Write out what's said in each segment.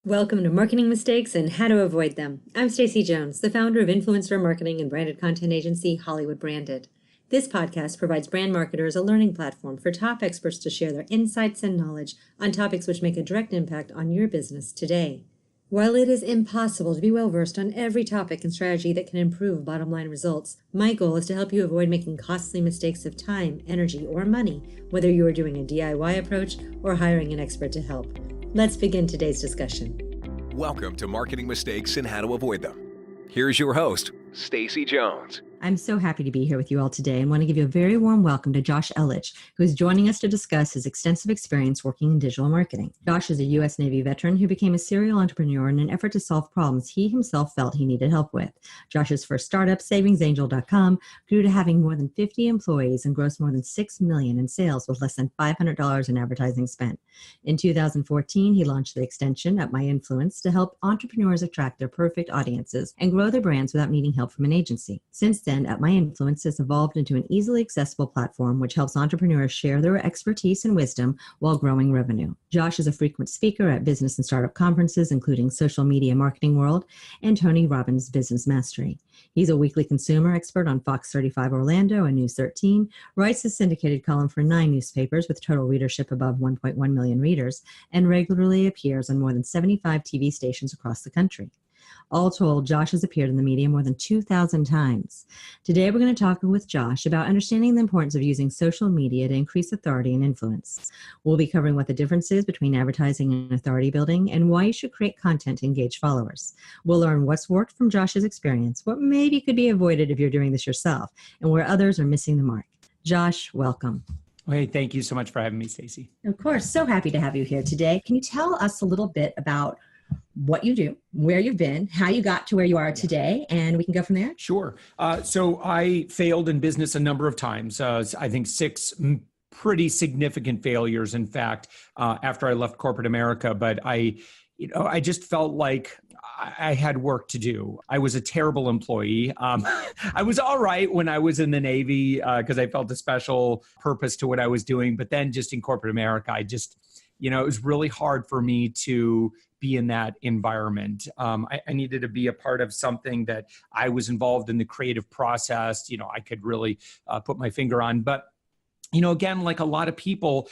Welcome to Marketing Mistakes and How to Avoid Them. I'm Stacey Jones, the founder of influencer marketing and branded content agency Hollywood Branded. This podcast provides brand marketers a learning platform for top experts to share their insights and knowledge on topics which make a direct impact on your business today. While it is impossible to be well-versed on every topic and strategy that can improve bottom-line results, my goal is to help you avoid making costly mistakes of time, energy, or money, whether you are doing a DIY approach or hiring an expert to help. Let's begin today's discussion. Welcome to Marketing Mistakes and How to Avoid Them. Here's your host, Stacey Jones. I'm so happy to be here with you all today and want to give you a very warm welcome to Josh Elledge, who is joining us to discuss his extensive experience working in digital marketing. Josh is a U.S. Navy veteran who became a serial entrepreneur in an effort to solve problems he himself felt he needed help with. Josh's first startup, SavingsAngel.com, grew to having more than 50 employees and grossed more than $6 million in sales with less than $500 in advertising spent. In 2014, he launched the extension UpMyInfluence to help entrepreneurs attract their perfect audiences and grow their brands without needing help from an agency. Since then, UpMyInfluence has evolved into an easily accessible platform which helps entrepreneurs share their expertise and wisdom while growing revenue. Josh is a frequent speaker at business and startup conferences, including Social Media Marketing World and Tony Robbins' Business Mastery. He's a weekly consumer expert on Fox 35 Orlando and News 13, writes a syndicated column for 9 newspapers with total readership above 1.1 million readers, and regularly appears on more than 75 TV stations across the country. All told, Josh has appeared in the media more than 2,000 times. Today, we're going to talk with Josh about understanding the importance of using social media to increase authority and influence. We'll be covering what the difference is between advertising and authority building and why you should create content to engage followers. We'll learn what's worked from Josh's experience, what maybe could be avoided if you're doing this yourself, and where others are missing the mark. Josh, welcome. Hey, thank you so much for having me, Stacey. Of course, so happy to have you here today. Can you tell us a little bit about what you do, where you've been, how you got to where you are today, and we can go from there? Sure. So I failed in business a number of times. I think 6 pretty significant failures, in fact, after I left corporate America. But I just felt like I had work to do. I was a terrible employee. I was all right when I was in the Navy because I felt a special purpose to what I was doing. But then just in corporate America, it was really hard for me to be in that environment. I needed to be a part of something that I was involved in the creative process. I could really put my finger on. But, again, like a lot of people,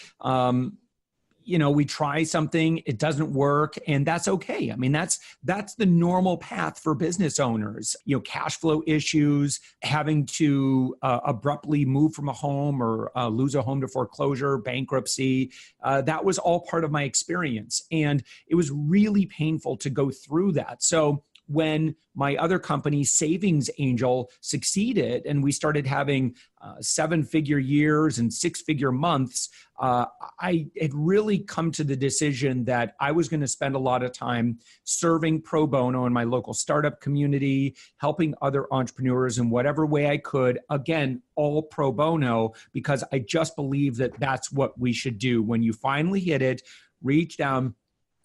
we try something, it doesn't work, and that's okay. I mean, that's the normal path for business owners. Cash flow issues, having to abruptly move from a home or lose a home to foreclosure, bankruptcy. That was all part of my experience, and it was really painful to go through that. So when my other company, Savings Angel, succeeded and we started having 7-figure years and 6-figure months, I had really come to the decision that I was going to spend a lot of time serving pro bono in my local startup community, helping other entrepreneurs in whatever way I could, again, all pro bono, because I just believe that that's what we should do. When you finally hit it, reach down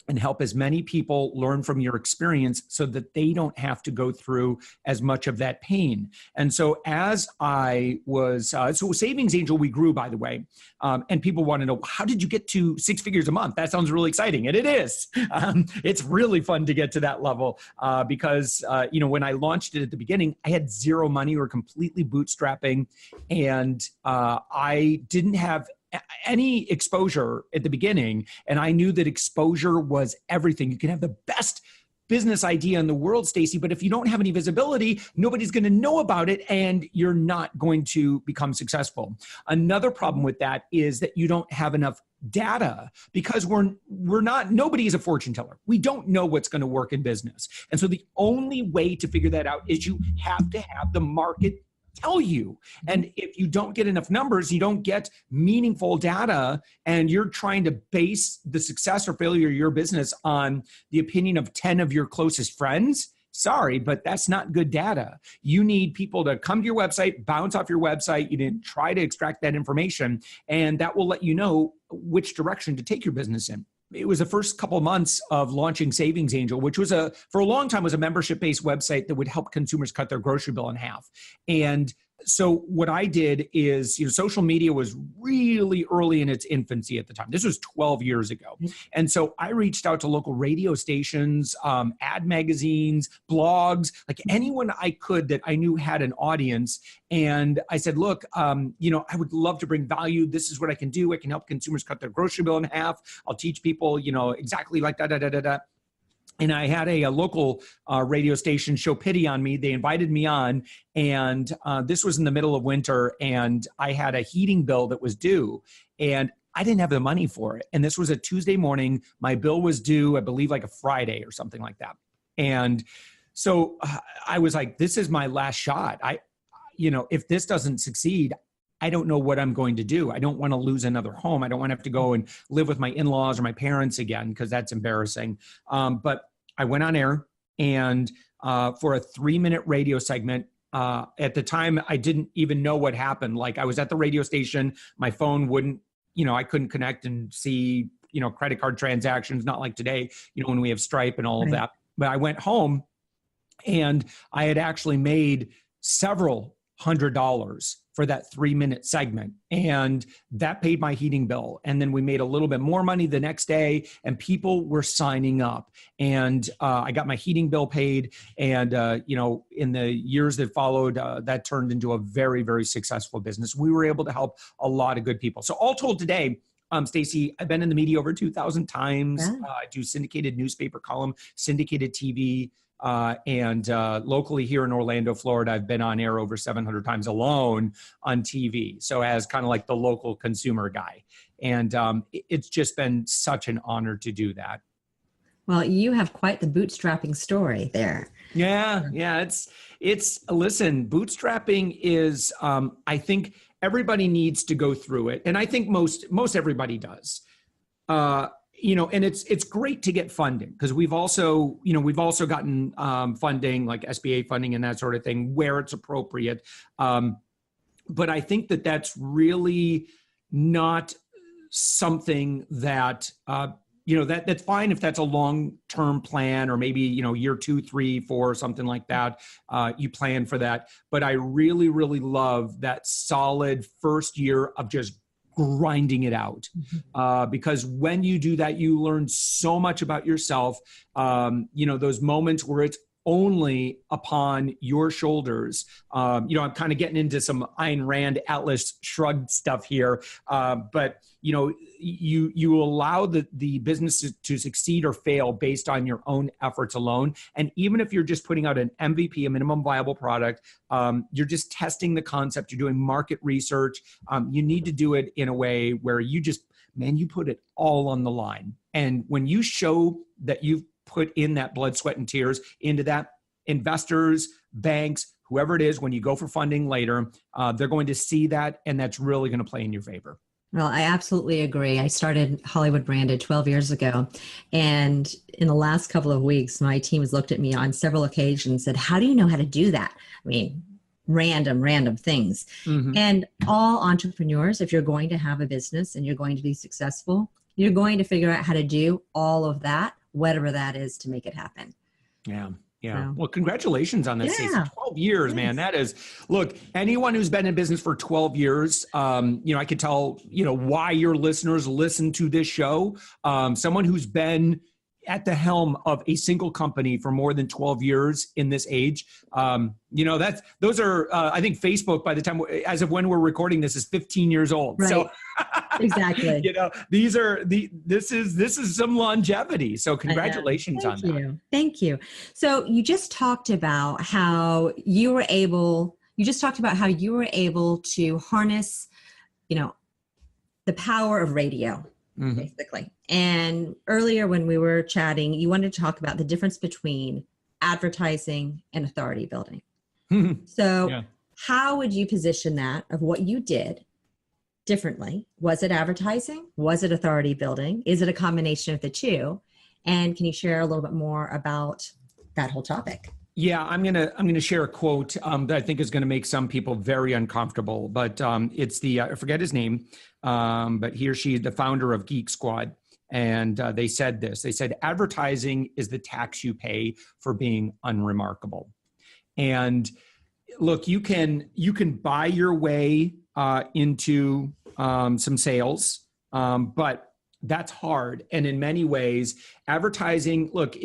and help as many people learn from your experience so that they don't have to go through as much of that pain. And so as I was, so Savings Angel, we grew, by the way, and people want to know, how did you get to 6 figures a month? That sounds really exciting. And it is. It's really fun to get to that level because, when I launched it at the beginning, I had zero money. We were completely bootstrapping, and I didn't have any exposure at the beginning. And I knew that exposure was everything. You can have the best business idea in the world, Stacey, but if you don't have any visibility, nobody's going to know about it and you're not going to become successful. Another problem with that is that you don't have enough data because nobody is a fortune teller. We don't know what's going to work in business. And so the only way to figure that out is you have to have the market tell you. And if you don't get enough numbers, you don't get meaningful data, and you're trying to base the success or failure of your business on the opinion of 10 of your closest friends, sorry, but that's not good data. You need people to come to your website, bounce off your website. You didn't try to extract that information, and that will let you know which direction to take your business in. It was the first couple of months of launching Savings Angel, which was for a long time was a membership-based website that would help consumers cut their grocery bill in half. And So what I did is, social media was really early in its infancy at the time. This was 12 years ago. And so I reached out to local radio stations, ad magazines, blogs, like anyone I could that I knew had an audience. And I said, look, I would love to bring value. This is what I can do. I can help consumers cut their grocery bill in half. I'll teach people, exactly like that. And I had a local radio station show pity on me. They invited me on, and this was in the middle of winter, and I had a heating bill that was due, and I didn't have the money for it. And this was a Tuesday morning. My bill was due, I believe, like a Friday or something like that. And so I was like, this is my last shot. If this doesn't succeed, I don't know what I'm going to do. I don't want to lose another home. I don't want to have to go and live with my in-laws or my parents again, because that's embarrassing. But I went on air, and for a 3-minute radio segment, at the time, I didn't even know what happened. Like, I was at the radio station, my phone wouldn't, I couldn't connect and see, credit card transactions, not like today, when we have Stripe and all of that. But I went home, and I had actually made several $100s for that 3-minute segment. And that paid my heating bill. And then we made a little bit more money the next day, and people were signing up. And I got my heating bill paid. And, in the years that followed, that turned into a very, very successful business. We were able to help a lot of good people. So all told today, Stacey, I've been in the media over 2,000 times. Yeah. I do syndicated newspaper column, syndicated TV. And locally here in Orlando, Florida, I've been on air over 700 times alone on TV. So as kind of like the local consumer guy. And it's just been such an honor to do that. Well, you have quite the bootstrapping story there. Yeah. Listen, bootstrapping is, I think everybody needs to go through it. And I think most everybody does. And it's great to get funding, because we've also gotten funding like SBA funding and that sort of thing where it's appropriate. But I think that's really not something that, that's fine if that's a long-term plan, or maybe, year 2, 3, 4, something like that. You plan for that. But I really, really love that solid first year of just grinding it out. Because when you do that, you learn so much about yourself. Those moments where it's only upon your shoulders. I'm kind of getting into some Ayn Rand Atlas Shrugged stuff here. But you allow the business to succeed or fail based on your own efforts alone. And even if you're just putting out an MVP, a minimum viable product, you're just testing the concept, you're doing market research. You need to do it in a way where you put it all on the line. And when you show that you've put in that blood, sweat, and tears into that, investors, banks, whoever it is, when you go for funding later, they're going to see that, and that's really going to play in your favor. Well, I absolutely agree. I started Hollywood Branded 12 years ago. And in the last couple of weeks, my team has looked at me on several occasions and said, how do you know how to do that? I mean, random things. And all entrepreneurs, if you're going to have a business and you're going to be successful, you're going to figure out how to do all of that, whatever that is, to make it happen. Yeah. So, well, congratulations on this. Yeah. 12 years, man. That is, look, anyone who's been in business for 12 years, I could tell, why your listeners listen to this show. Someone who's been at the helm of a single company for more than 12 years in this age. Those are, I think Facebook, by the time, as of when we're recording this, is 15 years old. Right. So exactly. This is some longevity. So congratulations on that. Thank you. So you just talked about how you were able to harness, the power of radio. Basically. And earlier when we were chatting, you wanted to talk about the difference between advertising and authority building. So how would you position that of what you did differently? Was it advertising? Was it authority building? Is it a combination of the two? And can you share a little bit more about that whole topic? Yeah, I'm gonna share a quote that I think is going to make some people very uncomfortable. But it's I forget his name, but he or she is the founder of Geek Squad, and they said this. They said, "Advertising is the tax you pay for being unremarkable." And look, you can buy your way into some sales, but that's hard. And in many ways, advertising, look,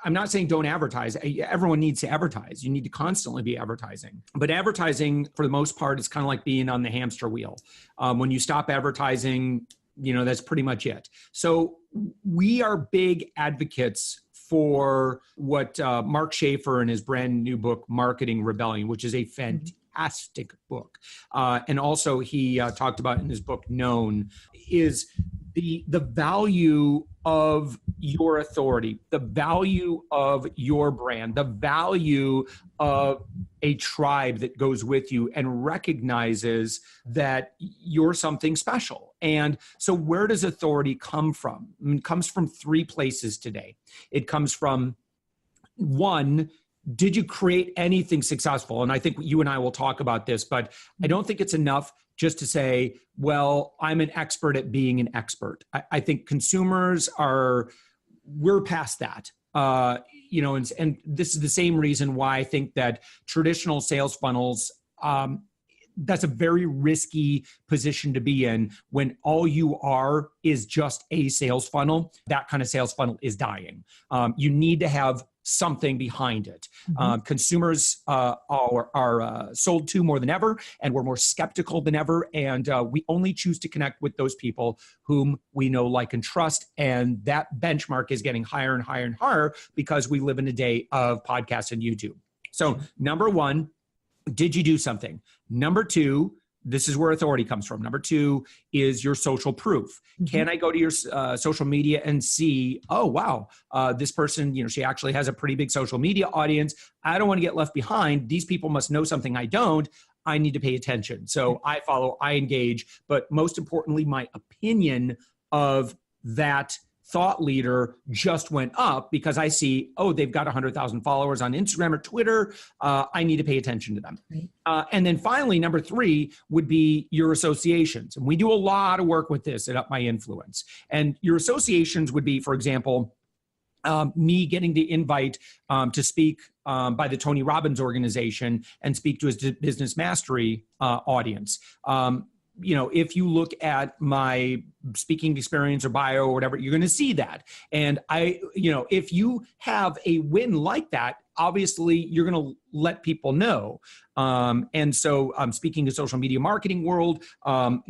I'm not saying don't advertise. Everyone needs to advertise. You need to constantly be advertising. But advertising, for the most part, is kind of like being on the hamster wheel. When you stop advertising, that's pretty much it. So we are big advocates for what Mark Schaefer in his brand new book, Marketing Rebellion, which is a fantastic book. And also he talked about in his book, Known, is the value of your authority, the value of your brand, the value of a tribe that goes with you and recognizes that you're something special. And so where does authority come from? It comes from three places today. It comes from, one, did you create anything successful? And I think you and I will talk about this, but I don't think it's enough just to say, well, I'm an expert at being an expert. I think consumers we're past that. And this is the same reason why I think that traditional sales funnels, that's a very risky position to be in when all you are is just a sales funnel. That kind of sales funnel is dying. You need to have something behind it. Consumers are sold to more than ever, and we're more skeptical than ever. And we only choose to connect with those people whom we know, like, and trust. And that benchmark is getting higher and higher and higher because we live in a day of podcasts and YouTube. So number one, did you do something? Number two, this is where authority comes from. Number two is your social proof. Can I go to your social media and see, oh, wow, this person, she actually has a pretty big social media audience. I don't want to get left behind. These people must know something I don't. I need to pay attention. So I follow, I engage, but most importantly, my opinion of that thought leader just went up because I see, oh, they've got 100,000 followers on Instagram or Twitter. I need to pay attention to them. Right. And then finally, number three would be your associations. And we do a lot of work with this at UpMyInfluence. And your associations would be, for example, me getting the invite to speak by the Tony Robbins organization and speak to his business mastery audience. If you look at my speaking experience or bio or whatever, you're going to see that. And if you have a win like that, obviously you're going to let people know. And so I'm speaking to social media marketing world,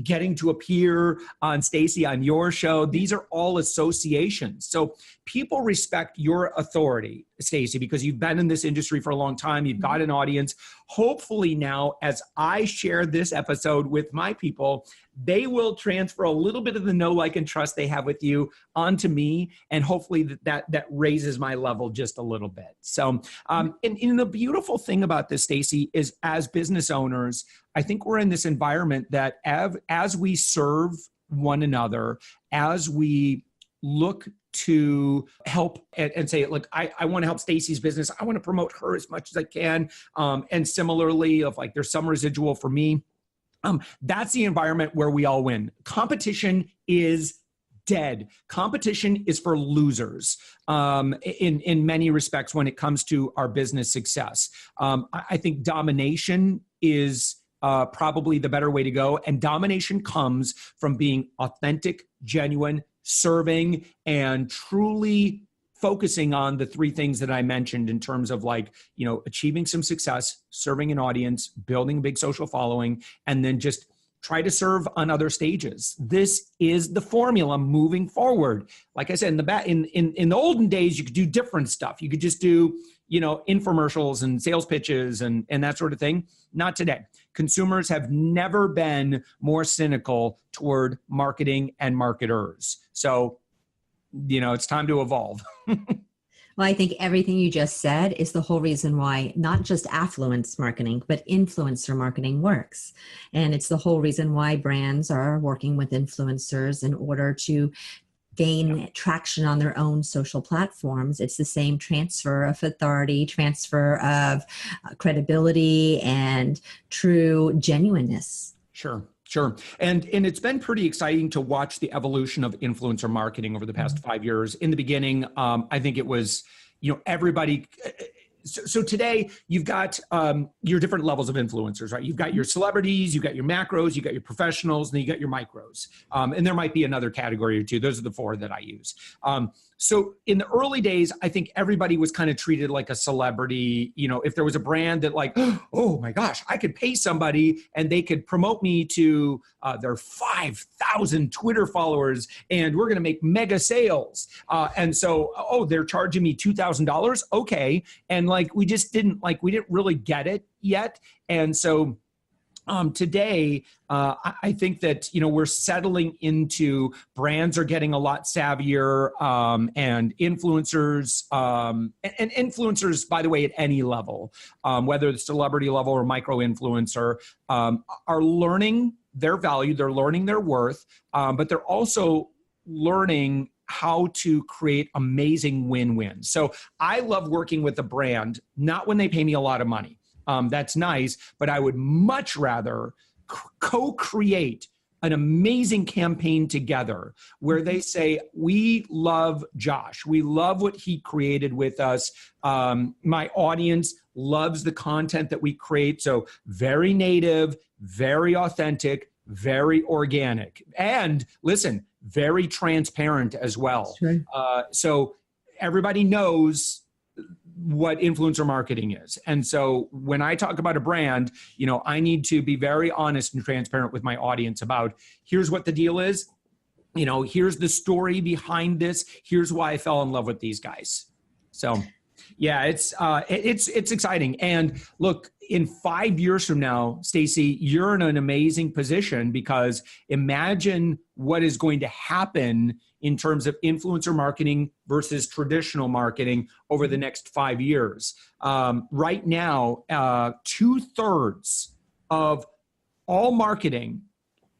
getting to appear on Stacy on your show. These are all associations. So people respect your authority, Stacy, because you've been in this industry for a long time. You've got an audience. Hopefully now, as I share this episode with my people, they will transfer a little bit of the know, like, and trust they have with you onto me. And hopefully that raises my level just a little bit. So, and the beautiful thing about this, Stacy, is as business owners, I think we're in this environment that as we serve one another, as we look to help and say, look, I want to help Stacy's business. I want to promote her as much as I can. And similarly, if like there's some residual for me, that's the environment where we all win. Competition is dead. Competition is for losers in many respects when it comes to our business success. I think domination is probably the better way to go. And domination comes from being authentic, genuine, serving, and truly focusing on the three things that I mentioned in terms of achieving some success, serving an audience, building a big social following, and then just try to serve on other stages. This is the formula moving forward. Like I said, in the olden days, you could do different stuff. You could just do, infomercials and sales pitches and that sort of thing. Not today. Consumers have never been more cynical toward marketing and marketers. So, it's time to evolve. Well, I think everything you just said is the whole reason why not just affluence marketing, but influencer marketing works. And it's the whole reason why brands are working with influencers in order to gain traction on their own social platforms. It's the same transfer of authority, transfer of credibility, and true genuineness. Sure. And it's been pretty exciting to watch the evolution of influencer marketing over the past 5 years. In the beginning, I think it was, everybody, So today you've got your different levels of influencers, right? You've got your celebrities, you've got your macros, you've got your professionals, and then you got your micros. And there might be another category or two. Those are the four that I use. So in the early days, I think everybody was kind of treated like a celebrity. You know, if there was a brand that like, oh my gosh, I could pay somebody and they could promote me to their 5,000 Twitter followers and we're going to make mega sales. And so, oh, they're charging me $2,000. Okay. And like, we didn't really get it yet. And so today, I think that, you know, we're settling into brands are getting a lot savvier, and influencers, and influencers, by the way, at any level, whether it's celebrity level or micro influencer, are learning their value, they're learning their worth, but they're also learning how to create amazing win-wins. So I love working with a brand, not when they pay me a lot of money. That's nice, but I would much rather co-create an amazing campaign together where they say, we love Josh. We love what he created with us. My audience loves the content that we create. So very native, very authentic, very organic. And listen, very transparent as well. Sure. So everybody knows what influencer marketing is. And so when I talk about a brand, you know, I need to be very honest and transparent with my audience about here's what the deal is. You know, here's the story behind this. Here's why I fell in love with these guys. So yeah, it's exciting. And look, in 5 years from now, Stacey, you're in an amazing position because imagine what is going to happen in terms of influencer marketing versus traditional marketing over the next 5 years. Right now, 2/3 of all marketing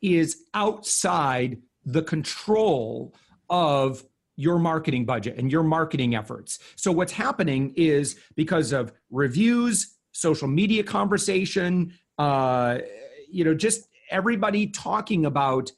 is outside the control of your marketing budget and your marketing efforts. So what's happening is because of reviews, social media conversation, you know, just everybody talking about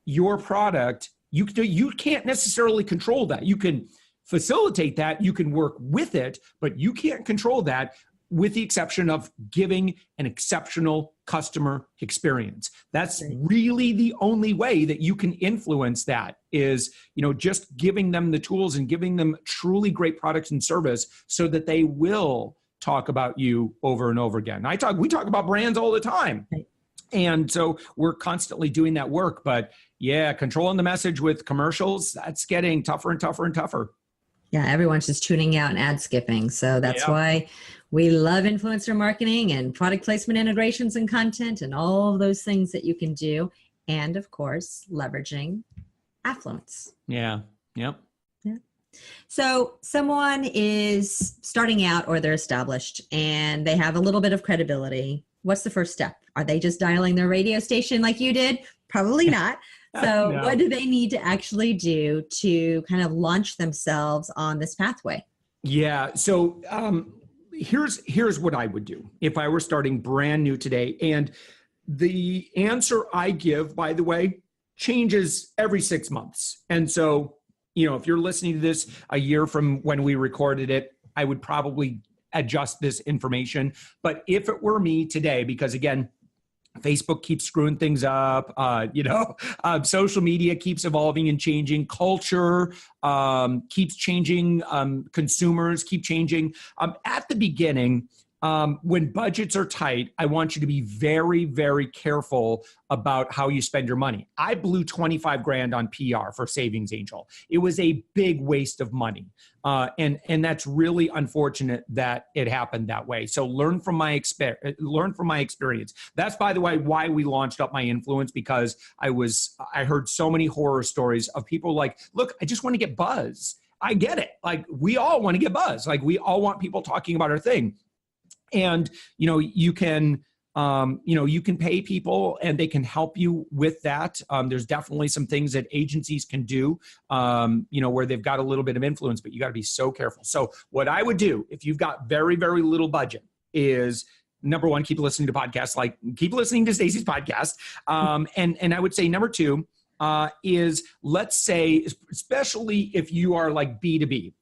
your product, you can't necessarily control that. You can facilitate that, you can work with it, but you can't control that with the exception of giving an exceptional customer experience. That's really the only way that you can influence that is, you know, just giving them the tools and giving them truly great products and service so that they will talk about you over and over again. We talk about brands all the time. And so we're constantly doing that work, but yeah, controlling the message with commercials, that's getting tougher and tougher and tougher. Yeah, everyone's just tuning out and ad skipping. So that's why we love influencer marketing and product placement integrations and content and all of those things that you can do. And of course, leveraging affluence. Yeah. Yep. Yeah. So someone is starting out or they're established and they have a little bit of credibility. What's the first step? Are they just dialing their radio station like you did? Probably not. So no. What do they need to actually do to kind of launch themselves on this pathway? Yeah. So here's what I would do if I were starting brand new today. And the answer I give, by the way, changes every 6 months. And so, you know, if you're listening to this a year from when we recorded it, I would probably adjust this information. But if it were me today, because again, Facebook keeps screwing things up. Social media keeps evolving and changing. Culture keeps changing. Consumers keep changing. At the beginning, when budgets are tight, I want you to be very, very careful about how you spend your money. I blew 25 grand on PR for Savings Angel. It was a big waste of money. And that's really unfortunate that it happened that way. So learn from my experience. That's, by the way, why we launched UpMyInfluence, because I heard so many horror stories of people like, look, I just want to get buzz. I get it. Like, we all want to get buzz. Like, we all want people talking about our thing. And, you can pay people and they can help you with that. There's definitely some things that agencies can do, where they've got a little bit of influence, but you got to be so careful. So what I would do if you've got very, very little budget is, number one, keep listening to podcasts, like keep listening to Stacey's podcast. And I would say number two is, let's say, especially if you are like B2B,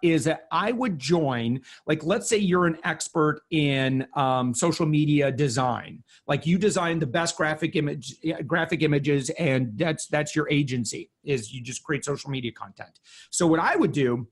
is that I would join, like, let's say you're an expert in social media design. Like, you design the best graphic images, and that's your agency, is you just create social media content. So what I would do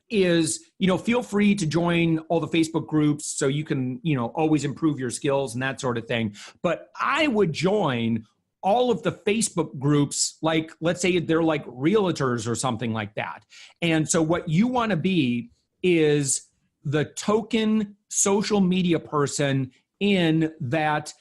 is, feel free to join all the Facebook groups so you can, always improve your skills and that sort of thing. But I would join all of the Facebook groups, like, let's say they're like realtors or something like that. And so what you want to be is the token social media person in that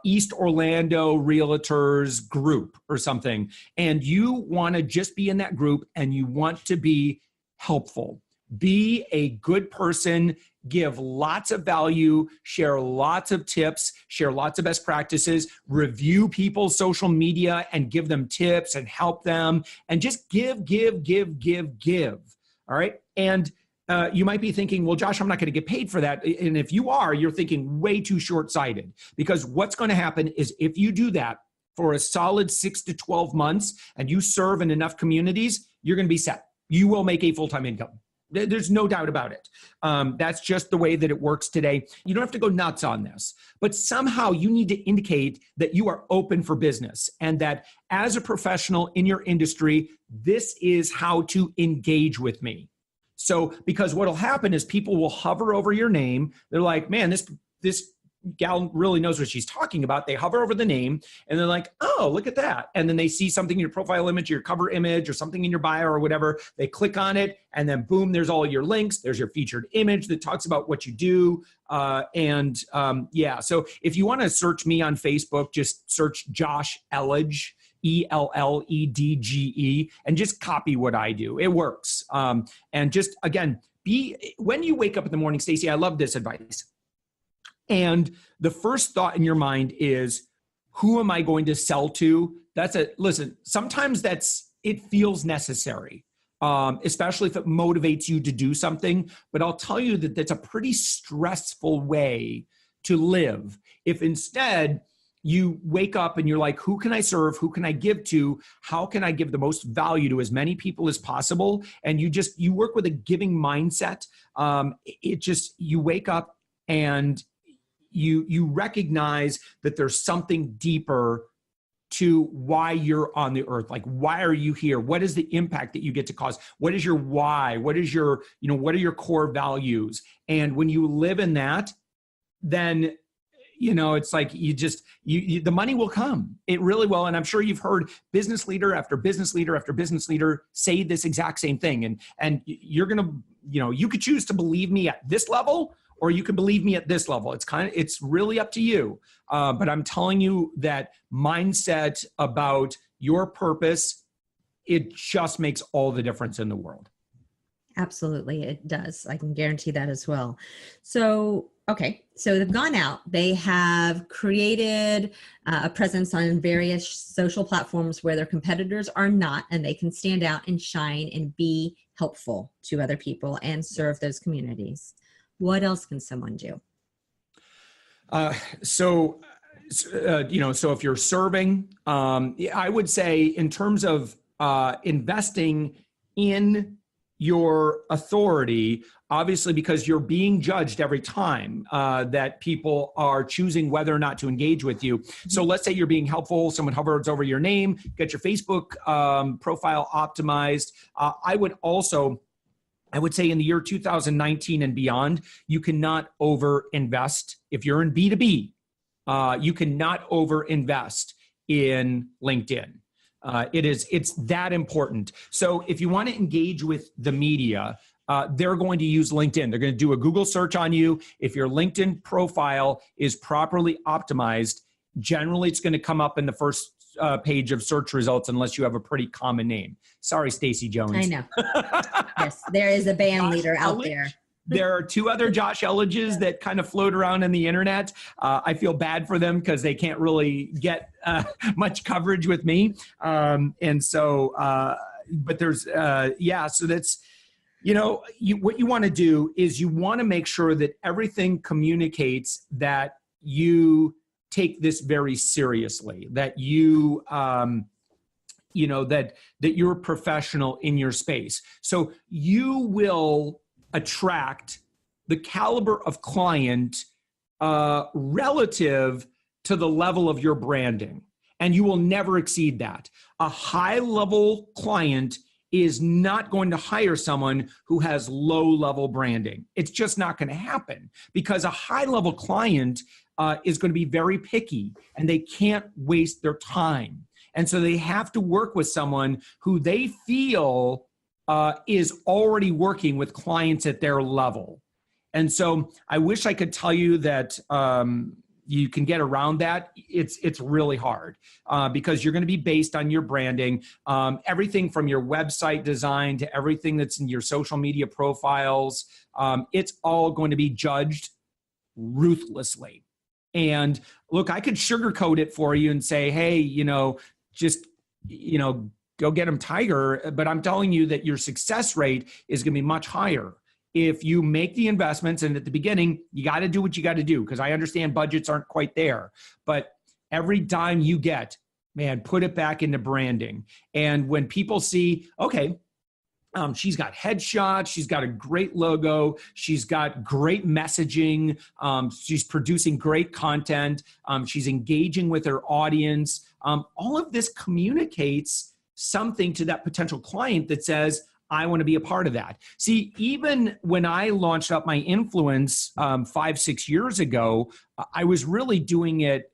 East Orlando realtors group or something. And you want to just be in that group, and you want to be helpful. Be a good person, give lots of value, share lots of tips, share lots of best practices, review people's social media and give them tips and help them, and just give. All right. And you might be thinking, well, Josh, I'm not going to get paid for that. And if you are, you're thinking way too short-sighted, because what's going to happen is, if you do that for a solid 6 to 12 months and you serve in enough communities, you're going to be set. You will make a full-time income. There's no doubt about it. That's just the way that it works today. You don't have to go nuts on this, but somehow you need to indicate that you are open for business, and that as a professional in your industry, this is how to engage with me. So, because what'll happen is people will hover over your name. They're like, man, this gal really knows what she's talking about. They hover over the name and they're like, oh, look at that. And then they see something in your profile image, your cover image, or something in your bio or whatever. They click on it, and then boom, there's all your links. There's your featured image that talks about what you do. So if you want to search me on Facebook, just search Josh Elledge, Elledge, and just copy what I do. It works. And just, again, when you wake up in the morning, Stacey, I love this advice. And the first thought in your mind is, who am I going to sell to? Listen, sometimes it feels necessary, especially if it motivates you to do something. But I'll tell you that that's a pretty stressful way to live. If instead you wake up and you're like, who can I serve? Who can I give to? How can I give the most value to as many people as possible? And you work with a giving mindset. You wake up and you recognize that there's something deeper to why you're on the earth. Like, why are you here? What is the impact that you get to cause? What is your why? What are your core values? And when you live in that, then, it's like the money will come. It really will. And I'm sure you've heard business leader after business leader after business leader say this exact same thing. And you're going to, you could choose to believe me at this level, or you can believe me at this level. It's really up to you. But I'm telling you that mindset about your purpose, it just makes all the difference in the world. Absolutely, it does. I can guarantee that as well. So, okay. So they've gone out. They have created a presence on various social platforms where their competitors are not, and they can stand out and shine and be helpful to other people and serve those communities. What else can someone do? So if you're serving, I would say, in terms of investing in your authority, obviously, because you're being judged every time that people are choosing whether or not to engage with you. So let's say you're being helpful, someone hovers over your name, get your Facebook profile optimized. I would say in the year 2019 and beyond, you cannot over-invest. If you're in B2B, you cannot over-invest in LinkedIn. It's that important. So if you want to engage with the media, they're going to use LinkedIn. They're going to do a Google search on you. If your LinkedIn profile is properly optimized, generally it's going to come up in the first page of search results, unless you have a pretty common name. Sorry, Stacey Jones. I know. Yes, there is a band leader out there. There are two other Josh Elledges that kind of float around in the internet. I feel bad for them because they can't really get much coverage with me. But there's, so that's, what you want to do is you want to make sure that everything communicates that you take this very seriously, that you that you're a professional in your space. So you will attract the caliber of client relative to the level of your branding, and you will never exceed that. A high-level client is not going to hire someone who has low-level branding. It's just not going to happen, because a high-level client is going to be very picky, and they can't waste their time. And so they have to work with someone who they feel is already working with clients at their level. And so I wish I could tell you that you can get around that. It's really hard because you're going to be based on your branding. Everything from your website design to everything that's in your social media profiles, it's all going to be judged ruthlessly. And look, I could sugarcoat it for you and say, hey, just, go get them Tiger. But I'm telling you that your success rate is going to be much higher if you make the investments. And at the beginning, you got to do what you got to do, because I understand budgets aren't quite there. But every dime you get, man, put it back into branding. And when people see, okay, she's got headshots, she's got a great logo, she's got great messaging, she's producing great content, she's engaging with her audience. All of this communicates something to that potential client that says, I want to be a part of that. See, even when I launched UpMyInfluence 5-6 years ago, I was really doing it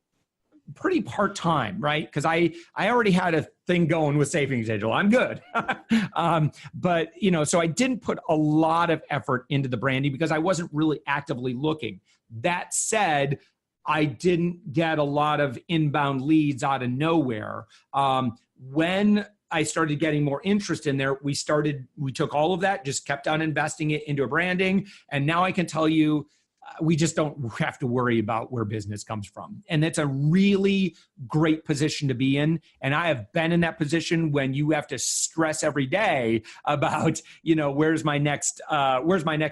pretty part-time, right? Because I already had a thing going with Savings Angel. I'm good. But, so I didn't put a lot of effort into the branding because I wasn't really actively looking. That said, I didn't get a lot of inbound leads out of nowhere. When I started getting more interest in there, we took all of that, just kept on investing it into a branding. And now I can tell you, we just don't have to worry about where business comes from. And it's a really great position to be in. And I have been in that position when you have to stress every day about, where's my next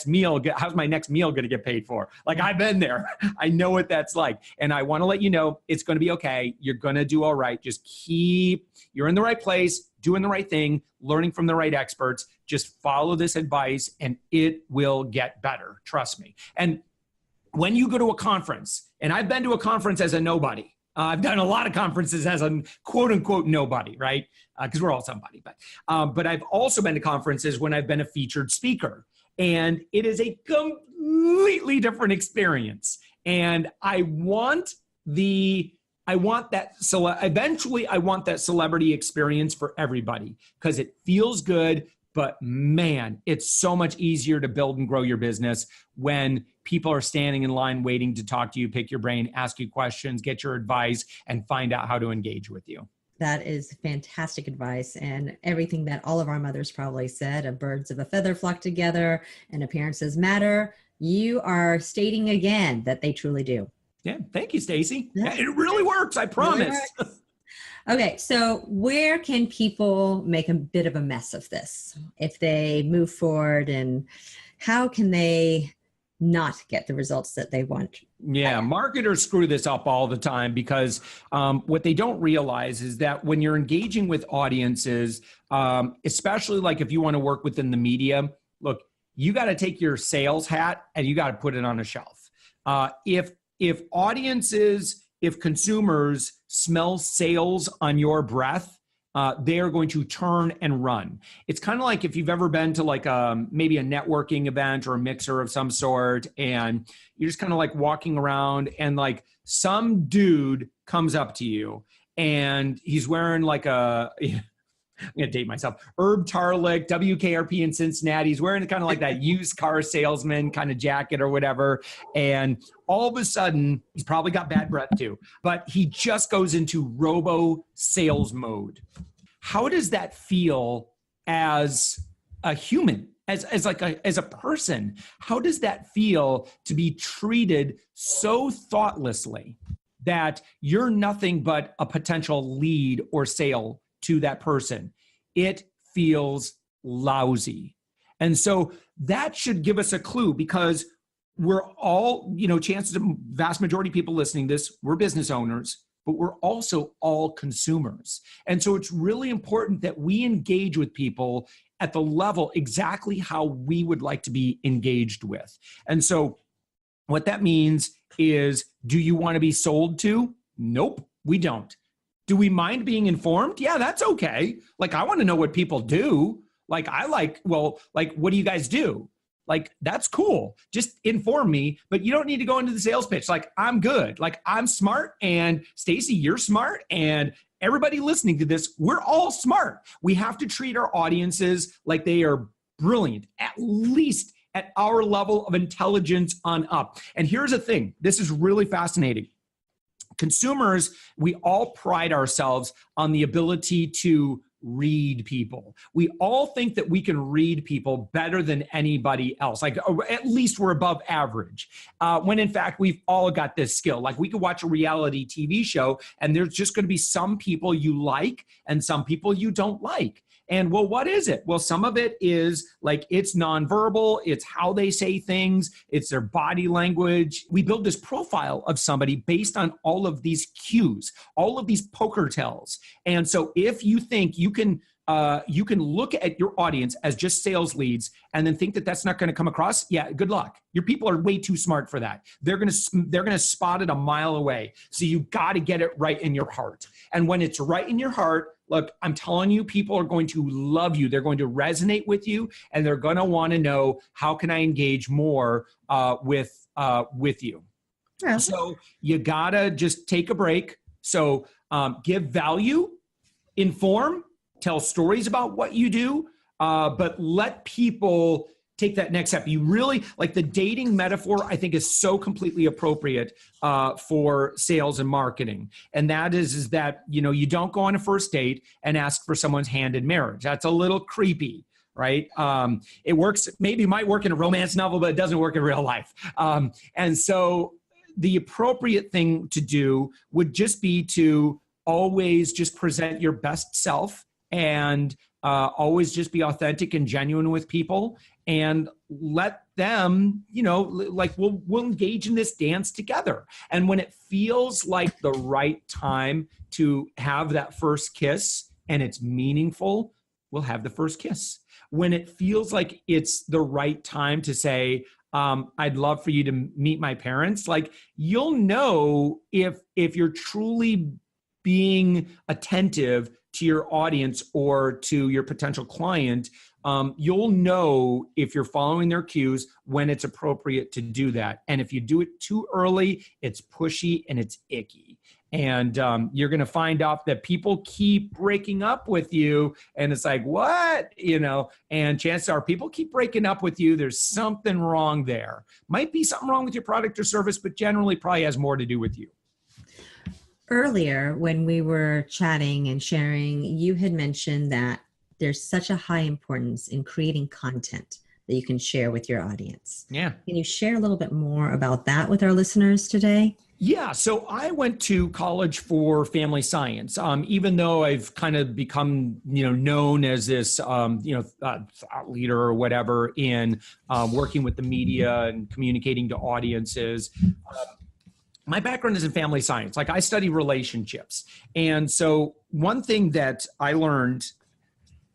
meal? How's my next meal going to get paid for? Like, I've been there. I know what that's like. And I want to let you know, it's going to be okay. You're going to do all right. You're in the right place, doing the right thing, learning from the right experts. Just follow this advice and it will get better. Trust me. And when you go to a conference, and I've been to a conference as a nobody. I've done a lot of conferences as a quote unquote nobody, right? Because we're all somebody. But I've also been to conferences when I've been a featured speaker. And it is a completely different experience. And eventually I want that celebrity experience for everybody because it feels good. But man, it's so much easier to build and grow your business when people are standing in line waiting to talk to you, pick your brain, ask you questions, get your advice, and find out how to engage with you. That is fantastic advice, and everything that all of our mothers probably said, of birds of a feather flock together and appearances matter. You are stating again that they truly do. Yeah. Thank you, Stacy. Yeah, it really works. I promise. Okay, so where can people make a bit of a mess of this if they move forward, and how can they not get the results that they want? Yeah, marketers screw this up all the time because what they don't realize is that when you're engaging with audiences, especially like if you want to work within the media, look, you got to take your sales hat and you got to put it on a shelf. If consumers smell sales on your breath, they are going to turn and run. It's kind of like if you've ever been to like maybe a networking event or a mixer of some sort, and you're just kind of like walking around and like some dude comes up to you and he's wearing like I'm going to date myself, Herb Tarlick, WKRP in Cincinnati. He's wearing kind of like that used car salesman kind of jacket or whatever. And all of a sudden, he's probably got bad breath too, but he just goes into robo sales mode. How does that feel as a human, as a person? How does that feel to be treated so thoughtlessly that you're nothing but a potential lead or sale to that person? It feels lousy. And so that should give us a clue, because we're all, chances of vast majority of people listening to this, we're business owners, but we're also all consumers. And so it's really important that we engage with people at the level exactly how we would like to be engaged with. And so what that means is, do you want to be sold to? Nope, we don't. Do we mind being informed? Yeah, that's okay. Like, I want to know what people do. Like, what do you guys do? Like, that's cool. Just inform me, but you don't need to go into the sales pitch. Like, I'm good. Like, I'm smart, and Stacy, you're smart, and everybody listening to this, we're all smart. We have to treat our audiences like they are brilliant, at least at our level of intelligence on up. And here's the thing. This is really fascinating. Consumers, we all pride ourselves on the ability to read people. We all think that we can read people better than anybody else. Like, at least we're above average. When in fact, we've all got this skill. Like, we could watch a reality TV show and there's just going to be some people you like and some people you don't like. And well, what is it? Well, some of it is like, it's nonverbal, it's how they say things, it's their body language. We build this profile of somebody based on all of these cues, all of these poker tells. And so if you think you can look at your audience as just sales leads and then think that that's not going to come across, yeah, good luck. Your people are way too smart for that. They're going to spot it a mile away. So you got to get it right in your heart. And when it's right in your heart, look, I'm telling you, people are going to love you. They're going to resonate with you, and they're going to want to know, how can I engage more with you? Yeah. So you gotta just take a break. So give value, inform, tell stories about what you do, but let people take that next step. You really, like, the dating metaphor, I think, is so completely appropriate for sales and marketing. And that is that, you don't go on a first date and ask for someone's hand in marriage. That's a little creepy, right? It works, maybe might work in a romance novel, but it doesn't work in real life. And so the appropriate thing to do would just be to always just present your best self, and always just be authentic and genuine with people, and let them, we'll engage in this dance together. And when it feels like the right time to have that first kiss and it's meaningful, we'll have the first kiss. When it feels like it's the right time to say, I'd love for you to meet my parents, like, you'll know if you're truly being attentive to your audience or to your potential client. You'll know if you're following their cues when it's appropriate to do that. And if you do it too early, it's pushy and it's icky. And you're going to find out that people keep breaking up with you. And it's like, what? And chances are people keep breaking up with you. There's something wrong there. Might be something wrong with your product or service, but generally probably has more to do with you. Earlier, when we were chatting and sharing, you had mentioned that there's such a high importance in creating content that you can share with your audience. Yeah. Can you share a little bit more about that with our listeners today? Yeah. So I went to college for family science, even though I've kind of become, known as this, thought leader or whatever in working with the media and communicating to audiences. My background is in family science. Like, I study relationships. And so one thing that I learned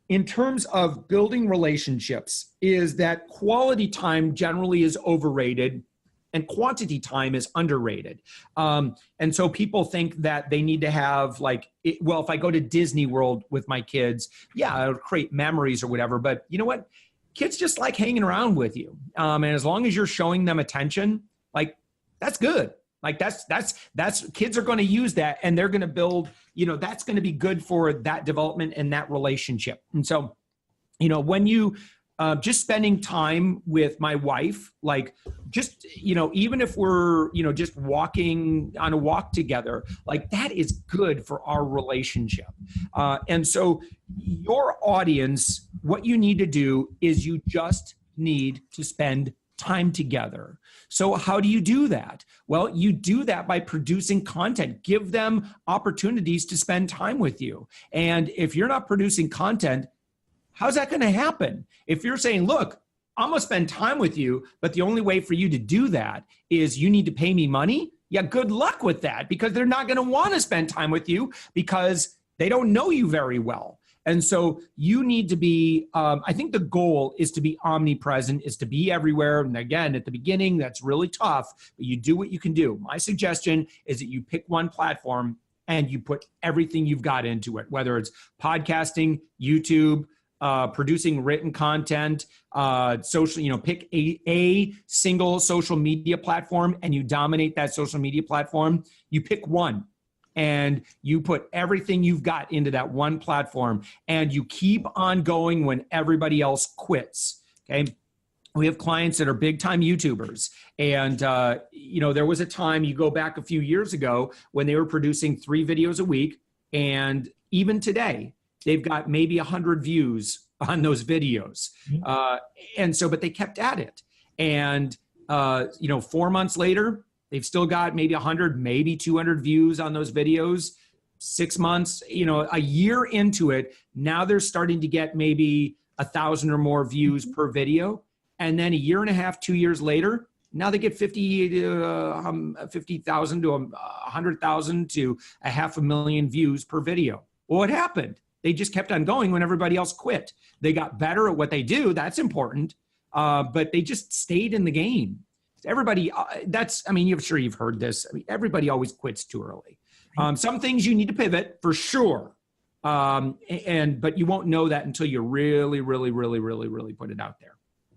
in terms of building relationships is that quality time generally is overrated and quantity time is underrated. And so people think that they need to have if I go to Disney World with my kids, yeah, it'll create memories or whatever. But you know what? Kids just like hanging around with you. And as long as you're showing them attention, that's good. That's kids are going to use that, and they're going to build, that's going to be good for that development and that relationship. And so, when you just spending time with my wife, even if we're, just walking on a walk together, that is good for our relationship. And so your audience, what you need to do is you just need to spend time together. So how do you do that? Well, you do that by producing content. Give them opportunities to spend time with you. And if you're not producing content, how's that going to happen? If you're saying, look, I'm going to spend time with you, but the only way for you to do that is you need to pay me money. yeah, good luck with that, because they're not going to want to spend time with you because they don't know you very well. And so you need to be, I think the goal is to be omnipresent, is to be everywhere. And again, at the beginning, that's really tough, but you do what you can do. My suggestion is that you pick one platform and you put everything you've got into it, whether it's podcasting, YouTube, producing written content, social, pick a single social media platform and you dominate that social media platform. You pick one and you put everything you've got into that one platform and you keep on going when everybody else quits. Okay. We have clients that are big time YouTubers. And, there was a time, you go back a few years ago, when they were producing 3 videos a week. And even today, they've got maybe 100 views on those videos. But they kept at it. And, 4 months later, they've still got maybe 100, maybe 200 views on those videos. 6 months, a year into it, now they're starting to get maybe 1,000 or more views per video. And then a year and a half, 2 years later, now they get 50,000 to 100,000 to 500,000 views per video. Well, what happened? They just kept on going when everybody else quit. They got better at what they do. That's important. But they just stayed in the game. Everybody, I'm sure you've heard this. Everybody always quits too early. Some things you need to pivot for sure. But you won't know that until you really, really, really, really, really put it out there.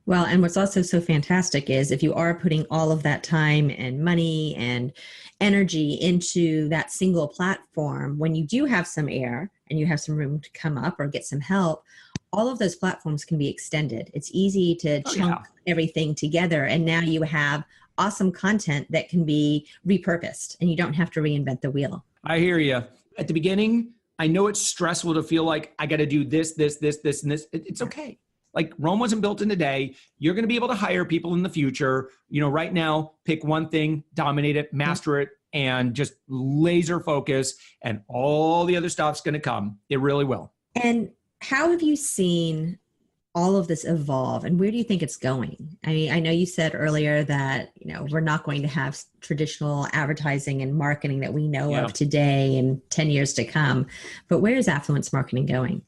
Well, and what's also so fantastic is if you are putting all of that time and money and energy into that single platform, when you do have some air and you have some room to come up or get some help, all of those platforms can be extended. It's easy to chunk everything together. And now you have awesome content that can be repurposed and you don't have to reinvent the wheel. I hear you. At the beginning, I know it's stressful to feel like I got to do this, and this. It's okay. Like Rome wasn't built in a day. You're going to be able to hire people in the future. Right now, pick one thing, dominate it, master it, and just laser focus. And all the other stuff's going to come. It really will. And how have you seen all of this evolve, and where do you think it's going? I mean, I know you said earlier that, we're not going to have traditional advertising and marketing that we know of today in 10 years to come, but where is affluence marketing going?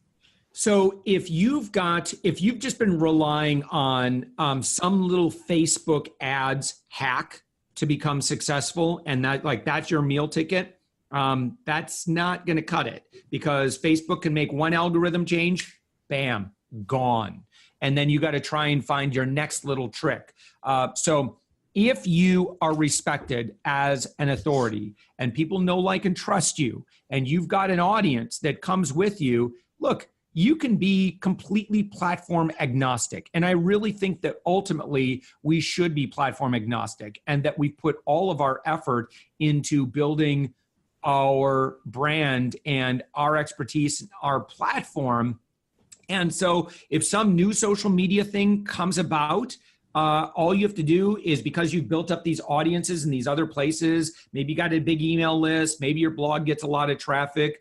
So if you've just been relying on some little Facebook ads hack to become successful, and that's your meal ticket, that's not going to cut it, because Facebook can make one algorithm change, bam, gone. And then you got to try and find your next little trick. So if you are respected as an authority and people know, like, and trust you, and you've got an audience that comes with you, look, you can be completely platform agnostic. And I really think that ultimately we should be platform agnostic, and that we put all of our effort into building our brand and our expertise, our platform. And so if some new social media thing comes about, all you have to do is, because you've built up these audiences in these other places, maybe you got a big email list, maybe your blog gets a lot of traffic,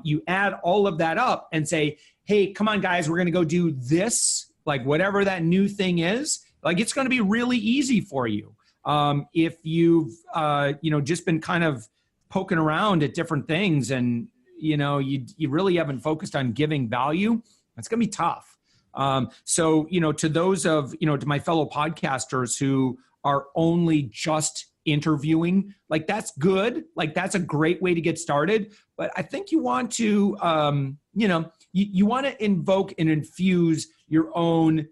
you add all of that up and say, hey, come on guys, we're going to go do this, like whatever that new thing is. Like, it's going to be really easy for you. If you've, just been kind of poking around at different things and, you really haven't focused on giving value, it's going to be tough. So, to those of, to my fellow podcasters who are only just interviewing, like, that's good. Like, that's a great way to get started. But I think you want to, you want to invoke and infuse your own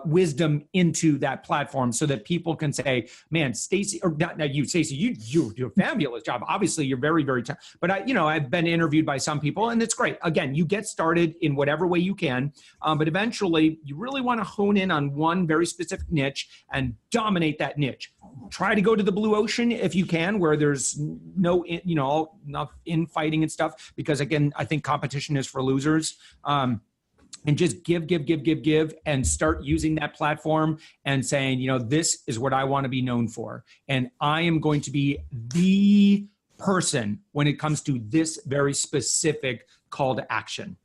wisdom into that platform, so that people can say, man, Stacey, or not you, Stacey, you do a fabulous job. Obviously you're very, very talented. But I've been interviewed by some people, and it's great. Again, you get started in whatever way you can. But eventually you really want to hone in on one very specific niche and dominate that niche. Try to go to the blue ocean if you can, where there's no, enough infighting and stuff, because again, I think competition is for losers. And just give, and start using that platform and saying, this is what I want to be known for. And I am going to be the person when it comes to this very specific call to action.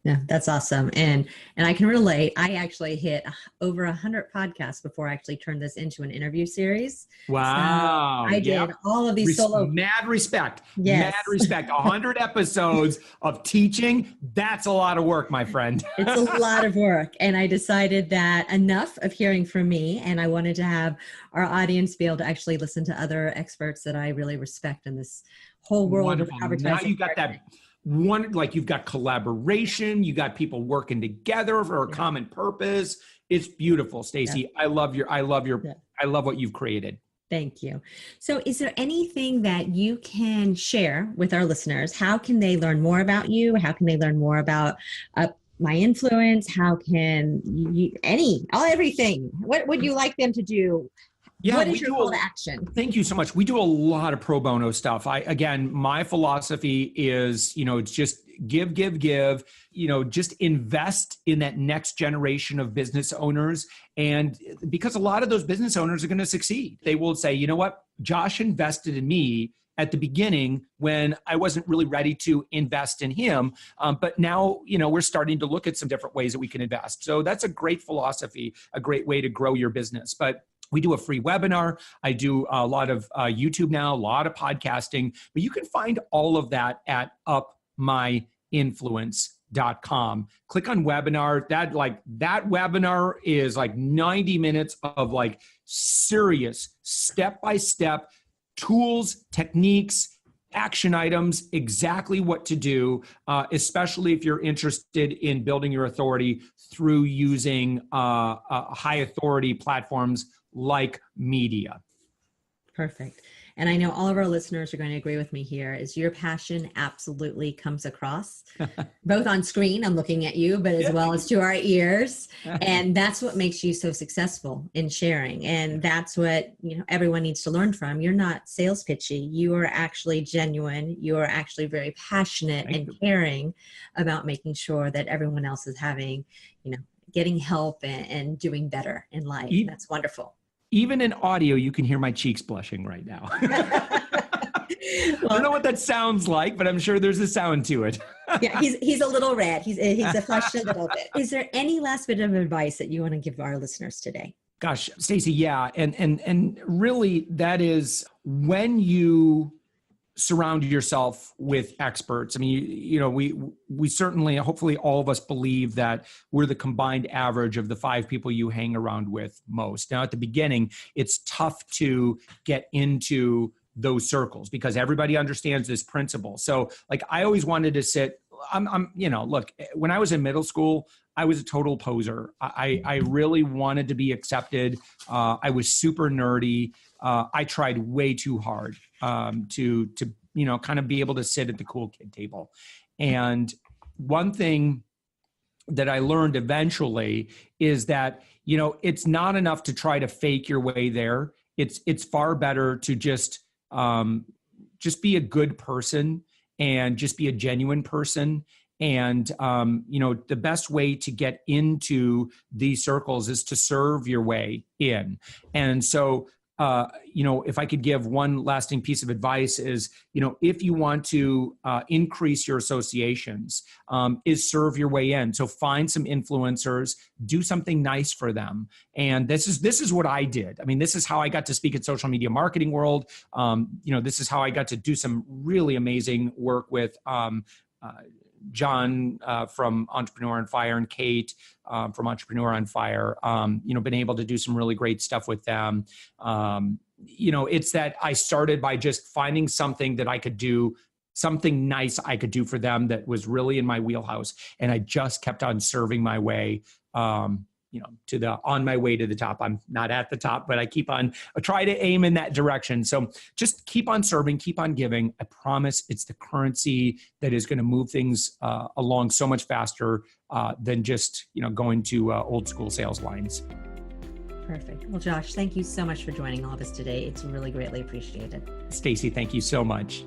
Yeah, that's awesome. And I can relate. I actually hit over 100 podcasts before I actually turned this into an interview series. So Wow. I Yep. did all of these solo. Mad respect. Yes. Mad respect. 100 episodes of teaching. That's a lot of work, my friend. It's a lot of work. And I decided that enough of hearing from me. And I wanted to have our audience be able to actually listen to other experts that I really respect in this whole world Wonderful. of advertising. Now you got that one, like you've got collaboration, you got people working together for a common purpose. It's beautiful, Stacey. Yeah. I love what you've created. Thank you. So is there anything that you can share with our listeners? How can they learn more about you? How can they learn more about UpMyInfluence? How can everything? What would you like them to do? Yeah, what is your call to action? Thank you so much. We do a lot of pro bono stuff. My philosophy is, it's just give, just invest in that next generation of business owners. And because a lot of those business owners are going to succeed, they will say, you know what, Josh invested in me at the beginning when I wasn't really ready to invest in him. But now, we're starting to look at some different ways that we can invest. So that's a great philosophy, a great way to grow your business. But we do a free webinar. I do a lot of YouTube now, a lot of podcasting, but you can find all of that at UpMyInfluence.com. Click on webinar. That webinar is like 90 minutes of like serious step-by-step tools, techniques, action items, exactly what to do, especially if you're interested in building your authority through using high authority platforms like media. Perfect. And I know all of our listeners are going to agree with me here is your passion absolutely comes across both on screen, I'm looking at you, but as well as to our ears. And that's what makes you so successful in sharing. And that's what, everyone needs to learn from. You're not sales pitchy. You are actually genuine. You are actually very passionate and caring about making sure that everyone else is having, getting help and doing better in life. That's wonderful. Even in audio, you can hear my cheeks blushing right now. I don't know what that sounds like, but I'm sure there's a sound to it. Yeah, he's a little red. He's flushed a little bit. Is there any last bit of advice that you want to give our listeners today? Gosh, Stacey, yeah. And really that is when you surround yourself with experts. I mean, we certainly, hopefully all of us believe that we're the combined average of the 5 people you hang around with most. Now, at the beginning, it's tough to get into those circles because everybody understands this principle. So like, I always wanted to sit, look, when I was in middle school, I was a total poser. I really wanted to be accepted. I was super nerdy. I tried way too hard to kind of be able to sit at the cool kid table. And one thing that I learned eventually is that, it's not enough to try to fake your way there. It's far better to just be a good person and just be a genuine person. And, the best way to get into these circles is to serve your way in. And so, if I could give one lasting piece of advice is, if you want to increase your associations, is serve your way in. So find some influencers, do something nice for them. And this is what I did. I mean, this is how I got to speak at Social Media Marketing World. This is how I got to do some really amazing work with John from Entrepreneur on Fire and Kate from Entrepreneur on Fire, been able to do some really great stuff with them. It's that I started by just finding something that I could do, something nice I could do for them that was really in my wheelhouse. And I just kept on serving my way, on my way to the top. I'm not at the top, but I try to aim in that direction. So just keep on serving, keep on giving. I promise it's the currency that is going to move things along so much faster than just, going to old school sales lines. Perfect. Well, Josh, thank you so much for joining all of us today. It's really greatly appreciated. Stacey, thank you so much.